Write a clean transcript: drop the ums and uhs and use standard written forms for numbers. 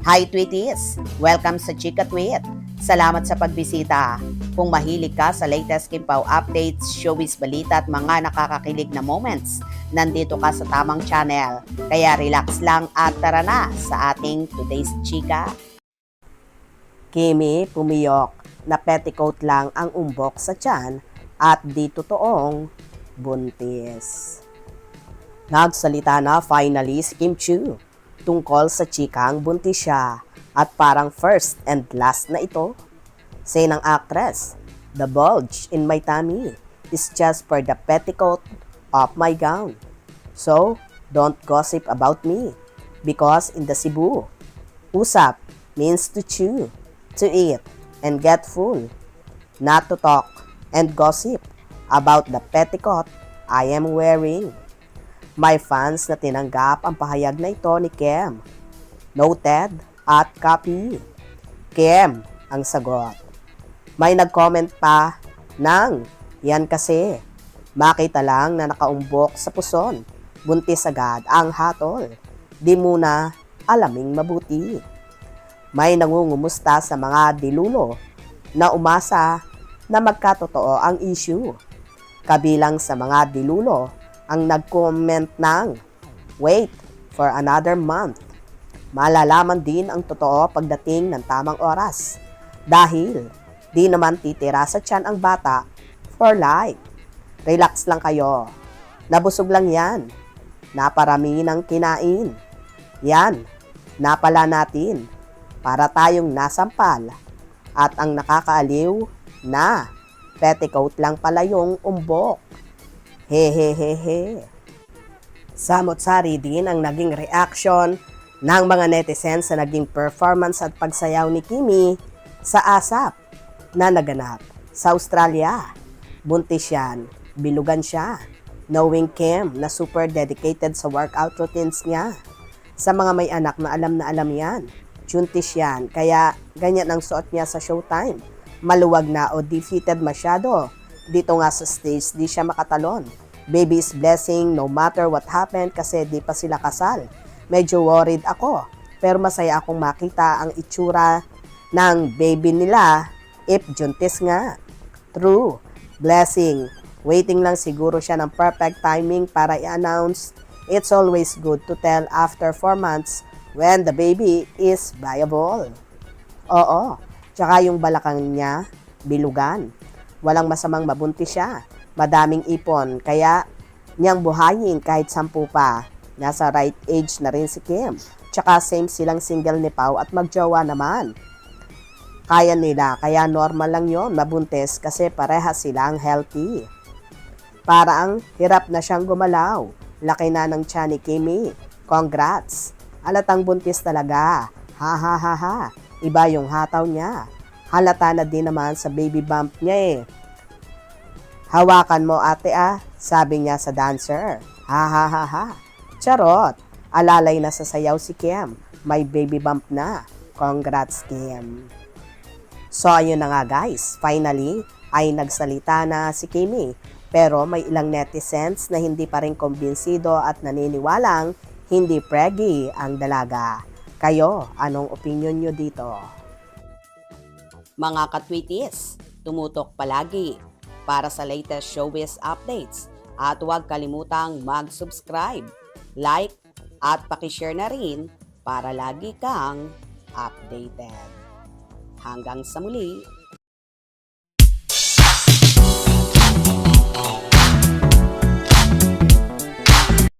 Hi Tweeties! Welcome sa Chika Tweet. Salamat sa pagbisita. Kung mahilig ka sa latest Kimpaw updates, showbiz balita at mga nakakakilig na moments, nandito ka sa tamang channel. Kaya relax lang at tara na sa ating today's Chika. Kimi pumiyok na petticoat lang ang umbok sa tiyan at di totoong buntis. Nagsalita na finally si Kim Chiu tungkol sa chikang buntis siya at parang first and last na ito. Say ng actress, "The bulge in my tummy is just for the petticoat of my gown. So, don't gossip about me because in the Cebu, usap means to chew, to eat, and get full, not to talk and gossip about the petticoat I am wearing." May fans na tinanggap ang pahayag na ito ni Kim. Noted at copy. Kim ang sagot. May nag-comment pa ng, "Yan kasi, makita lang na nakaumbok sa puson, buntis agad ang hatol. Di muna alaming mabuti." May nangungumusta sa mga dilulo na umasa na magkatotoo ang issue. Kabilang sa mga dilulo ang nag-comment ng, "Wait for another month. Malalaman din ang totoo pagdating ng tamang oras. Dahil di naman titira sa tiyan ang bata for life. Relax lang kayo. Nabusog lang yan. Naparami ng kinain. Yan, napala natin para tayong nasampal. At ang nakakaaliw na petticoat lang pala yung umbok. Hehehehe." Samot-sari din ang naging reaction ng mga netizens sa naging performance at pagsayaw ni Kimi sa ASAP na naganap sa Australia. Buntis yan, bilugan siya. Knowing Kim na super dedicated sa workout routines niya. Sa mga may anak na alam yan. Chuntis yan, kaya ganyan ang suot niya sa showtime. Maluwag na o defeated masyado. Dito nga sa stage, di siya makatalon. Baby is blessing no matter what happened kasi di pa sila kasal. Medyo worried ako, pero masaya akong makita ang itsura ng baby nila if juntis nga. True, blessing. Waiting lang siguro siya ng perfect timing para i-announce. It's always good to tell after 4 months when the baby is viable. Oo, tsaka yung balakang niya, bilugan. Walang masamang mabuntis siya. Madaming ipon, kaya niyang buhayin kahit 10 pa. Nasa right age na rin si Kim. Tsaka same silang single ni Pao at magjowa naman. Kaya nila, kaya normal lang yon mabuntis kasi parehas silang healthy. Parang hirap na siyang gumalaw. Laki na ng tiyan ni Kimi. Congrats! Halatang buntis talaga. Ha ha ha ha. Iba yung hataw niya. Halata na din naman sa baby bump niya eh. "Hawakan mo ate ah," sabi niya sa dancer. Ha ha ha ha. Charot. Alalay na sa sayaw si Kim. May baby bump na. Congrats Kim. So ayun na nga guys. Finally ay nagsalita na si Kimi. Pero may ilang netizens na hindi pa rin kumbinsido at naniniwalang hindi preggy ang dalaga. Kayo, anong opinion nyo dito? Mga katwitis, tumutok palagi para sa latest showbiz updates at huwag kalimutang mag-subscribe, like at pakishare na rin para lagi kang updated. Hanggang sa muli!